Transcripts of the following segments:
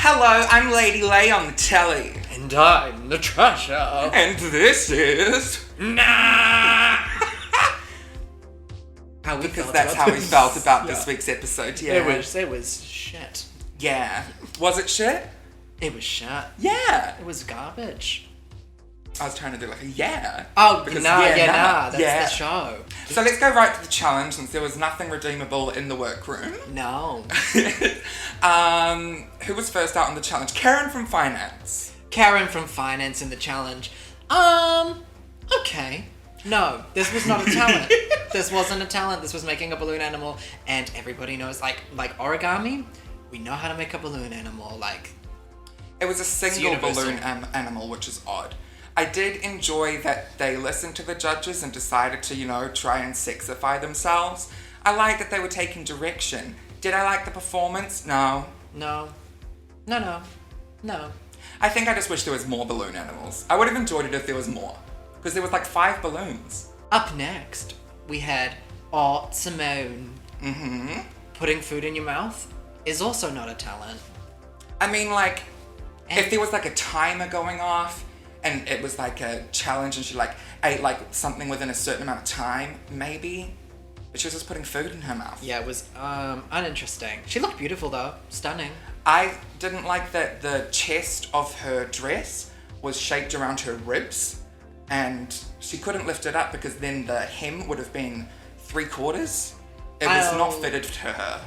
Hello, I'm Lady Lei on the telly. And I'm Natrasha. And this is... Nah! Because that's how we felt about this week's episode, yeah. It was shit. Yeah. Was it shit? It was shit. Yeah. It was garbage. I was trying to do like a yeah. Oh, because that's the show. So let's go right to the challenge since there was nothing redeemable in the workroom. No. Who was first out on the challenge? Karen from Finance. Karen from Finance in the challenge. Okay. No, this was not a talent. This wasn't a talent. This was making a balloon animal, and everybody knows, like origami, we know how to make a balloon animal. Like, it was a single balloon animal, which is odd. I did enjoy that they listened to the judges and decided to, try and sexify themselves. I liked that they were taking direction. Did I like the performance? No. No. I think I just wish there was more balloon animals. I would have enjoyed it if there was more. Because there was like 5 balloons. Up next, we had Art Simone. Mm-hmm. Putting food in your mouth is also not a talent. I mean, if there was like a timer going off, and it was like a challenge and she ate like something within a certain amount of time, maybe. But she was just putting food in her mouth. Yeah, it was uninteresting. She looked beautiful though. Stunning. I didn't like that the chest of her dress was shaped around her ribs and she couldn't lift it up because then the hem would have been 3/4. It was not fitted to her.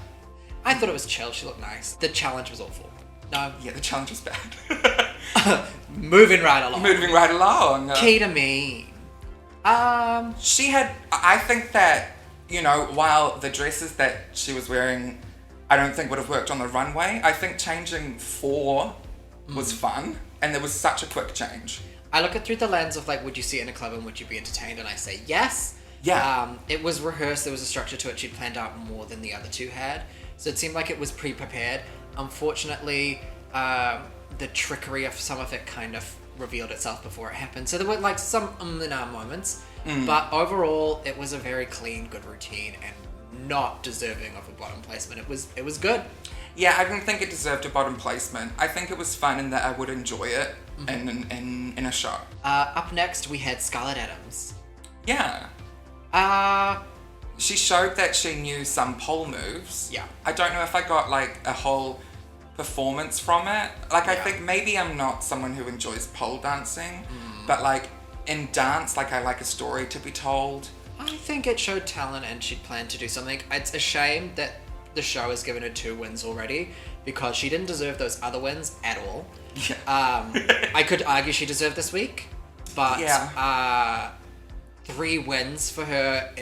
I thought it was chill. She looked nice. The challenge was awful. No. Yeah, the challenge was bad. Moving right along. Key to me. She had... I think that, while the dresses that she was wearing, I don't think would have worked on the runway, I think changing 4 was fun, and there was such a quick change. I look at through the lens of, would you see it in a club and would you be entertained? And I say yes. Yeah. It was rehearsed. There was a structure to it. She'd planned out more than the other 2 had. So it seemed like it was pre-prepared. Unfortunately, the trickery of some of it kind of revealed itself before it happened. So there were some moments, but overall it was a very clean, good routine and not deserving of a bottom placement. It was good. Yeah, I didn't think it deserved a bottom placement. I think it was fun in that I would enjoy it in a show. Up next we had Scarlett Adams. Yeah. She showed that she knew some pole moves. Yeah. I don't know if I got a whole performance from it. I think maybe I'm not someone who enjoys pole dancing, but in dance, I like a story to be told. I think it showed talent and she'd planned to do something. It's a shame that the show has given her 2 wins already because she didn't deserve those other wins at all. Yeah. I could argue she deserved this week, but 3 wins for her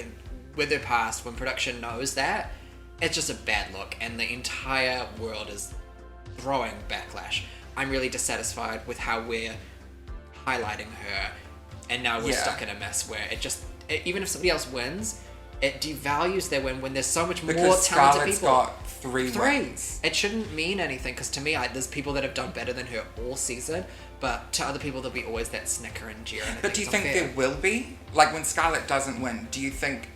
with her past when production knows that, it's just a bad look and the entire world is throwing backlash. I'm really dissatisfied with how we're highlighting her, and now we're stuck in a mess where even if somebody else wins, it devalues their win when there's so much more talented people. Got 3 wins. It shouldn't mean anything because to me, there's people that have done better than her all season, but to other people there'll be always that snicker and jeer. And but do you think there will be? When Scarlett doesn't win, do you think?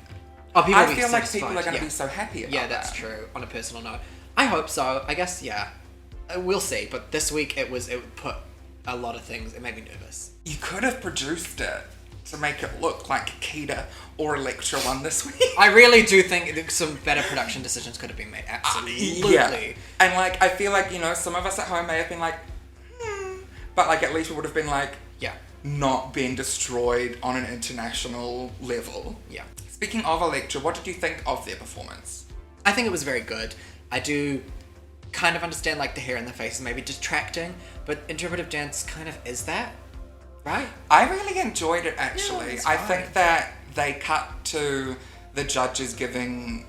Oh, people I feel like people are going to be so happy about that. Yeah, that's true. On a personal note, I hope so. I guess we'll see. But this week it put a lot of things. It made me nervous. You could have produced it to make it look like Keita or Electra won this week. I really do think some better production decisions could have been made. Absolutely. Yeah. And I feel like, some of us at home may have been but at least we would have been not being destroyed on an international level. Yeah. Speaking of Electra, what did you think of their performance? I think it was very good. I do kind of understand the hair in the face is maybe distracting, but interpretive dance kind of is that, right? I really enjoyed it actually. Yeah, I think that they cut to the judges giving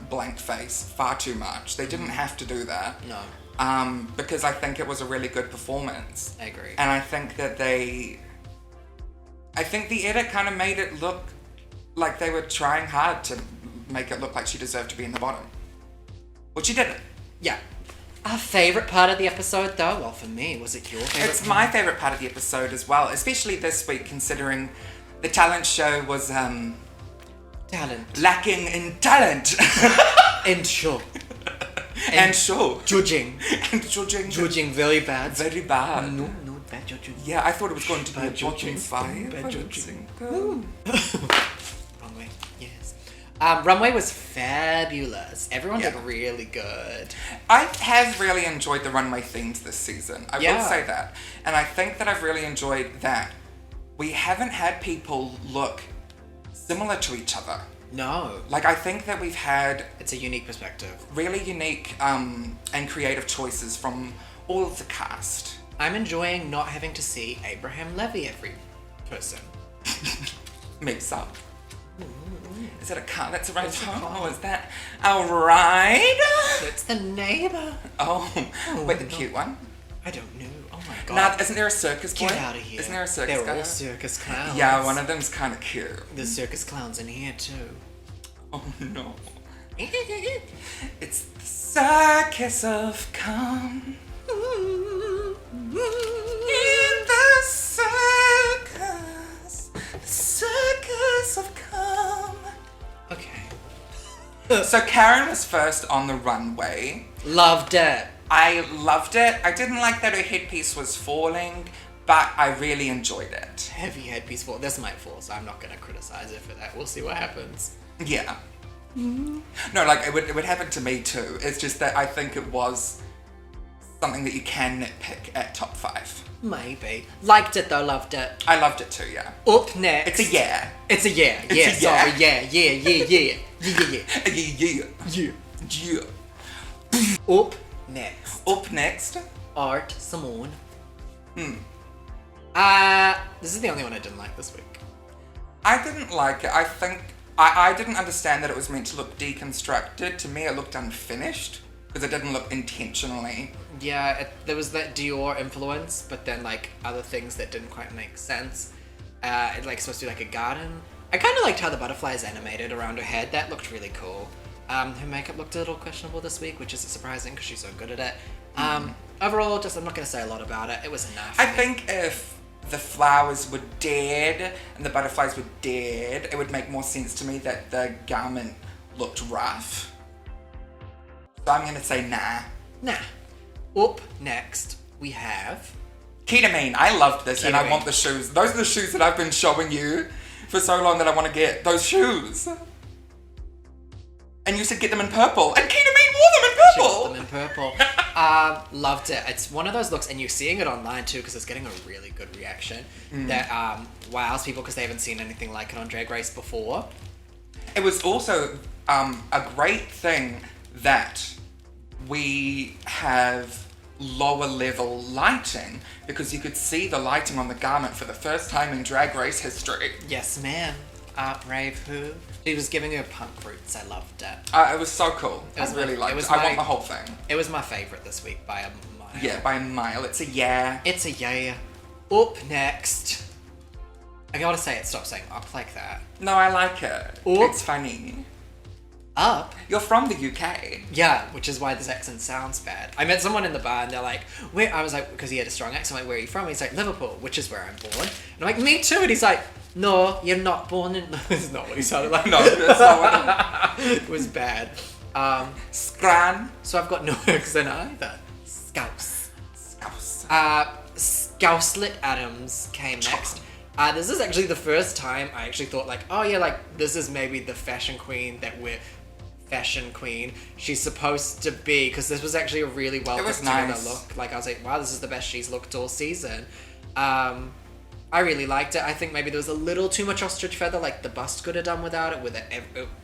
blank face far too much. They didn't have to do that. No. Because I think it was a really good performance. I agree. And I think that the edit kind of made it look like they were trying hard to make it look like she deserved to be in the bottom. Which she didn't. Yeah. Our favourite part of the episode, though? Well, for me, was it your favourite? It's my favourite part of the episode as well, especially this week, considering the talent show was, talent. lacking in talent. In short. And sure. Judging. And judging. Judging very bad. Very bad. No, bad judging. Yeah, I thought it was going to be Bad a judging judging. five. Bad judging. Runway, yes. Runway was fabulous. Everyone did really good. I have really enjoyed the runway themes this season. I will say that. And I think that I've really enjoyed that we haven't had people look similar to each other. No. Like, I think that we've had... It's a unique perspective. Really unique and creative choices from all of the cast. I'm enjoying not having to see Abraham Levy every person. Maybe so. Is that a car that's right home? Oh, is that a ride? It's the neighbor. Oh, wait, the cute one? I don't know. Oh my god. Now, isn't there a circus boy? Get out of here. Isn't there a circus guy? They're all circus clowns. Yeah, one of them's kind of cute. There's circus clowns in here too. Oh no. It's the circus of calm. In the circus of calm. Okay. So Karen was first on the runway. Loved it. I loved it. I didn't like that her headpiece was falling, but I really enjoyed it. Heavy headpiece fall. This might fall, so I'm not going to criticize it for that. We'll see what happens. Yeah. No, like, it would happen to me too. It's just that I think it was something that you can nitpick at top 5. Maybe. Liked it though, loved it. I loved it too, yeah. Up next. It's a yeah. It's a yeah. It's Yeah, a yeah. sorry. Yeah. Yeah. Yeah. Yeah. Yeah. Up next. Up next. Art Simone. This is the only one I didn't like this week. I didn't like it. I think... I didn't understand that it was meant to look deconstructed. To me, it looked unfinished. Because it didn't look intentionally. Yeah, there was that Dior influence, but then like other things that didn't quite make sense. It's like supposed to be like a garden. I kind of liked how the butterflies animated around her head. That looked really cool. Her makeup looked a little questionable this week, which is surprising because she's so good at it. Overall, just I'm not going to say a lot about it. It was enough. I think if the flowers were dead and the butterflies were dead, it would make more sense to me that the garment looked rough. So I'm going to say nah. Nah. Up next, we have... Ketamine. I loved this and I Ketamine. want the shoes. Those are the shoes that I've been showing you for so long that I want to get. Those shoes. And you said get them in purple. And Ketamine wore them in She purple. got them in purple. Loved it. It's one of those looks, and you're seeing it online too because it's getting a really good reaction that wows people because they haven't seen anything like it on Drag Race before. It was also a great thing that we have lower level lighting because you could see the lighting on the garment for the first time in Drag Race history. Yes, ma'am. Rave who? She was giving her punk roots. I loved it. It was so cool. It was I really liked it. my- I want the whole thing. It was my favourite this week by a mile. Yeah, by a mile. It's a yeah. It's a yeah. Up next. I gotta say it. Stop saying up like that. No, I like it. Up. It's funny. Up. You're from the UK. Yeah, which is why this accent sounds bad. I met someone in the bar and they're like, where? I was like, because he had a strong accent, I'm like, where are you from? He's like, Liverpool, which is where I'm born. And I'm like, me too. And he's like, no, you're not born in... No, it's not what he sounded like. No, that's not what It was bad. Scran. So I've got no accent either. Scouse. Scouse. Scarlett Adams came next. This is actually the first time I actually thought like, oh yeah, like this is maybe the fashion queen that we're... Fashion queen she's supposed to be, because this was actually a really well put together look. Like I was like, wow, this is the best she's looked all season. I really liked it. I think maybe there was a little too much ostrich feather, like the bust could have done without it with it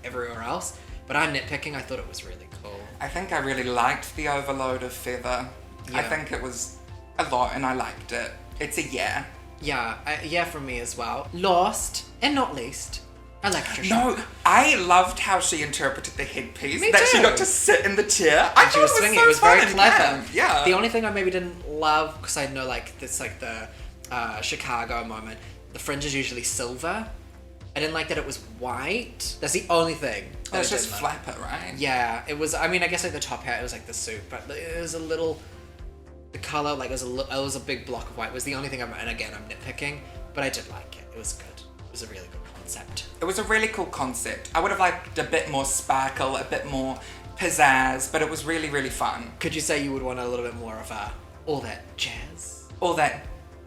everywhere else. But I'm nitpicking. I thought it was really cool. I think I really liked the overload of feather. Yeah. I think it was a lot and I liked it. It's a yeah. Yeah, yeah, from me as well. Last and not least, Natrasha. No, I loved how she interpreted the headpiece. Me that too. she got to sit in the chair. I And thought she was it was swinging. so It was fun very and clever. camp. Yeah. The only thing I maybe didn't love, because I know like this, like the Chicago moment. The fringe is usually silver. I didn't like that it was white. That's the only thing. Oh, it's I just didn't like. flapper, right? Yeah, it was. I mean, I guess like the top hat, it was like the suit, but it was a little. The color, like, it was a big block of white. Was the only thing. And again, I'm nitpicking, but I did like it. It was good. It was a really good concept. It was a really cool concept. I would have liked a bit more sparkle, a bit more pizzazz, but it was really, really fun. Could you say you would want a little bit more of all that jazz? All that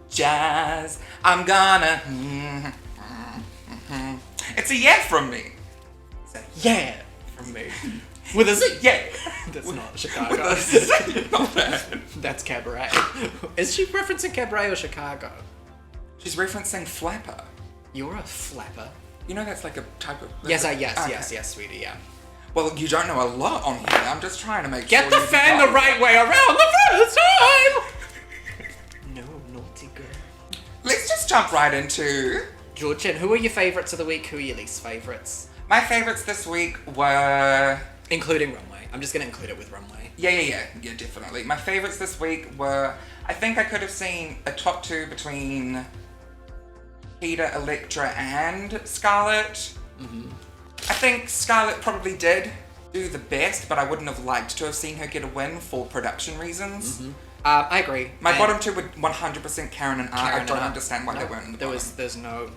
jazz. I'm gonna. It's a yeah from me. It's a yeah from me. With a Z. Yeah. That's not Chicago. Not that. That's Cabaret. Is she referencing Cabaret or Chicago? She's referencing flapper. You're a flapper. You know that's like a type of... Yes, Okay. sweetie, yeah. Well, you don't know a lot on here. I'm just trying to make Get sure the you fan know. the right way around the first time! No, naughty girl. Let's just jump right into... Georgian, who are your favourites of the week? Who are your least favourites? My favourites this week were... Including Runway. I'm just going to include it with Runway. Yeah, definitely. My favourites this week were... I think I could have seen a top two between Peter, Electra, and Scarlett. Mm-hmm. I think Scarlett probably did do the best, but I wouldn't have liked to have seen her get a win for production reasons. Mm-hmm. I agree. My bottom two were 100% Karen and Art. Karen I don't and Art. understand why they weren't in the bottom. There's no...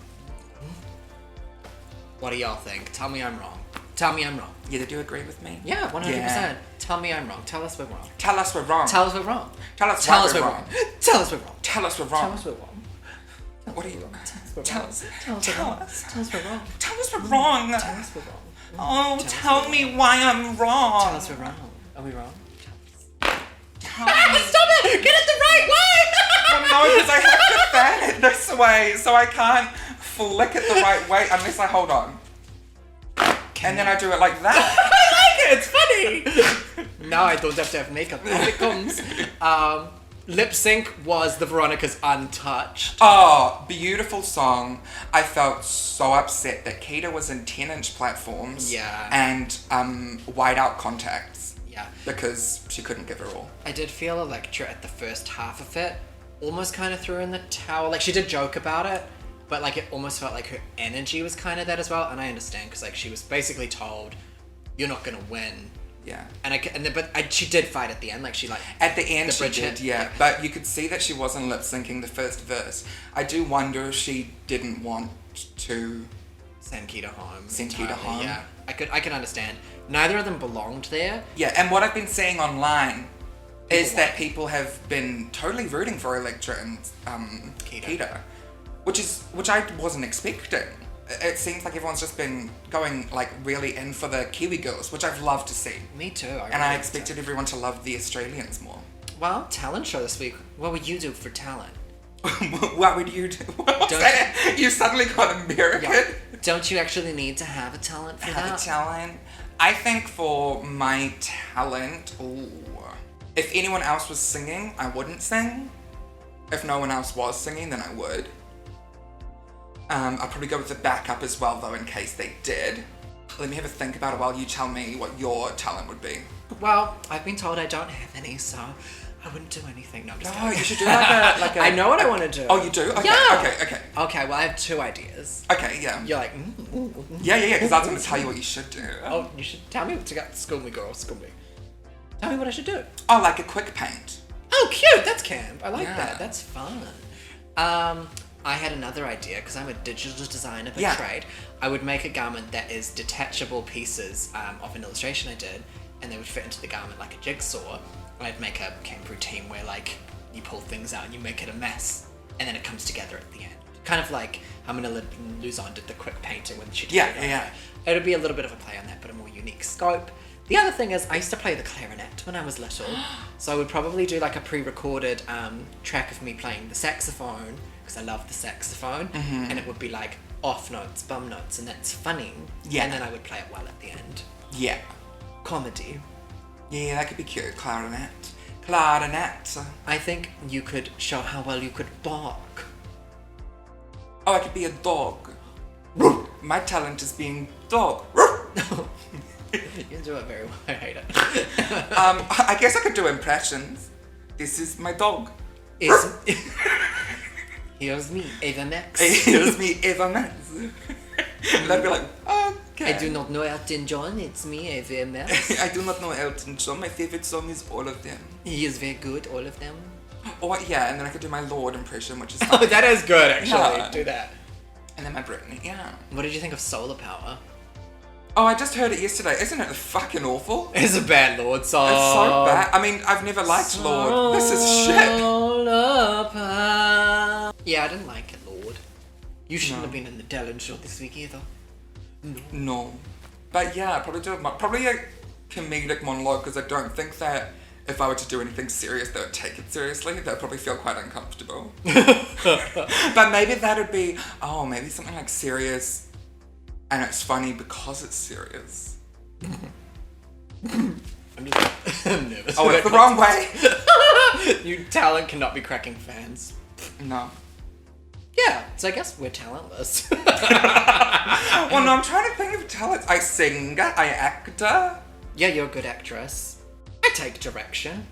What do y'all think? Tell me I'm wrong. Tell me I'm wrong. Yeah, they do agree with me? Yeah, 100%. Yeah. Tell me I'm wrong. Tell us we're wrong. Tell us we're wrong. Tell us we're wrong. Tell us Tell why us we're we're wrong. wrong. Tell us we're wrong. Tell us we're wrong. Tell us we're wrong. What are you... Tell Tell us. us. Tell us we're Tell wrong. us. Tell us we're wrong. Tell us we're wrong. Tell us we're wrong. Oh, Tell us tell we're me wrong. why I'm wrong. Tell us we're wrong. Are we wrong? Tell me. Stop it! Get it the right way! Well, no, because I have to fan it this way, so I can't flick it the right way unless I hold on. And then I do it like that. I like it! It's funny! Now I don't have to have makeup. Off it comes. Lip sync was the Veronica's Untouched. Oh, beautiful song. I felt so upset that Keita was in 10-inch platforms. Yeah. And white-out contacts. Yeah. Because she couldn't give her all. I did feel Electra at the first half of it almost kind of threw in the towel. Like, she did joke about it, but like it almost felt like her energy was kind of that as well. And I understand because like she was basically told, "You're not gonna win." Yeah. But she did fight at the end. Like she like at the end the she bridge did, hit. yeah. But you could see that she wasn't lip syncing the first verse. I do wonder if she didn't want to send Keita home. Send Keita home. Yeah, I can understand. Neither of them belonged there. Yeah, and what I've been seeing online is that want- people have been totally rooting for Electra and Keita, which I wasn't expecting. It seems like everyone's just been going like really in for the Kiwi girls, which I've loved to see. Me too. And I expected everyone to love the Australians more. Well, talent show this week. What would you do for talent? What would you do? What's that? You suddenly got American? Yeah. Don't you actually need to have a talent for that? Have a talent? I think for my talent, if anyone else was singing, I wouldn't sing. If no one else was singing, then I would. I'll probably go with the backup as well, though, in case they did. Let me have a think about it while you tell me what your talent would be. Well, I've been told I don't have any, so I wouldn't do anything. No, I'm just No, kidding. you should do like a... I know what I want to do. Oh, you do? Okay, Yeah. okay. Okay, well, I have two ideas. Okay, yeah. You're like, Yeah, because I was going to tell you what you should do. Oh, you should tell me what to go. School me, girl. School me. Tell me what I should do. Oh, like a quick paint. Oh, cute. That's camp. I like Yeah. that. That's fun. I had another idea because I'm a digital designer by Yeah. trade. I would make a garment that is detachable pieces of an illustration I did, and they would fit into the garment like a jigsaw. And I'd make a camp routine where like you pull things out and you make it a mess, and then it comes together at the end. Kind of like how Manila Luzon did the quick painting when she did Yeah, it. yeah. It would be a little bit of a play on that, but a more unique scope. The other thing is, I used to play the clarinet when I was little, so I would probably do like a pre-recorded track of me playing the saxophone, because I love the saxophone, and it would be like off notes, bum notes, and that's funny. Yeah. And then I would play it well at the end. Yeah. Comedy. Yeah, that could be cute. Clarinet. Clarinet. I think you could show how well you could bark. Oh, I could be a dog. My talent is being dog. You do it very well. I hate it. I guess I could do impressions. This is my dog. Here's me, Ava Max. Here's me, Eva Max. And I'd be like, okay. I do not know Elton John, it's me, Ava Max. I do not know Elton John. My favorite song is All of Them. He is very good, all of them. Or yeah, and then I could do my Lord impression, which is Oh, that is good, actually. Yeah. Do that. And then my Britney, yeah. What did you think of Solar Power? Oh, I just heard it yesterday. Isn't it fucking awful? It's a bad Lord song. It's so bad. I mean, I've never liked Lord. This is shit. Yeah, I didn't like it, Lord. You shouldn't have been in the talent show this week either. No. But yeah, I'd probably a comedic monologue, because I don't think that if I were to do anything serious, they would take it seriously. They'd probably feel quite uncomfortable. But maybe that would be, maybe something like serious, and it's funny because it's serious. I'm nervous. Oh, it's the wrong way. You talent cannot be cracking fans. No. Yeah, so I guess we're talentless. Well, no, I'm trying to think of talents. I sing, I act. Yeah, you're a good actress. I take direction.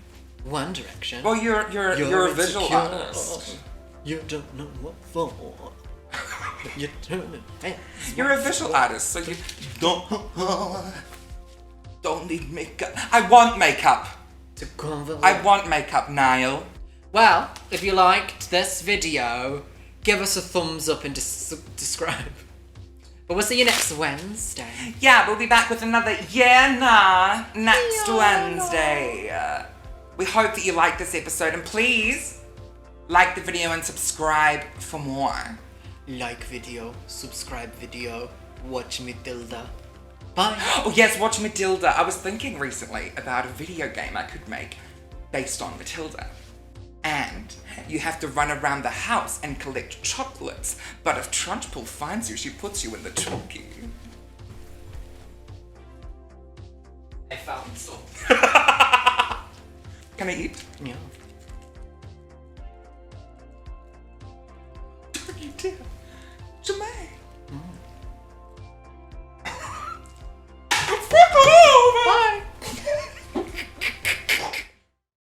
One Direction. Well, you're a visual artist. You don't know what for. You're turning heads. You're a visual artist, so you don't need makeup. I want makeup. I want makeup, Niall. Well, if you liked this video, give us a thumbs up and describe. But we'll see you next Wednesday. Yeah, we'll be back with another next Wednesday. We hope that you liked this episode, and please like the video and subscribe for more. Like video, subscribe video, watch Matilda. Bye. Oh yes, watch Matilda. I was thinking recently about a video game I could make based on Matilda. And you have to run around the house and collect chocolates. But if Trunchbull finds you, she puts you in the chalky. I found some. Can I eat? Yeah.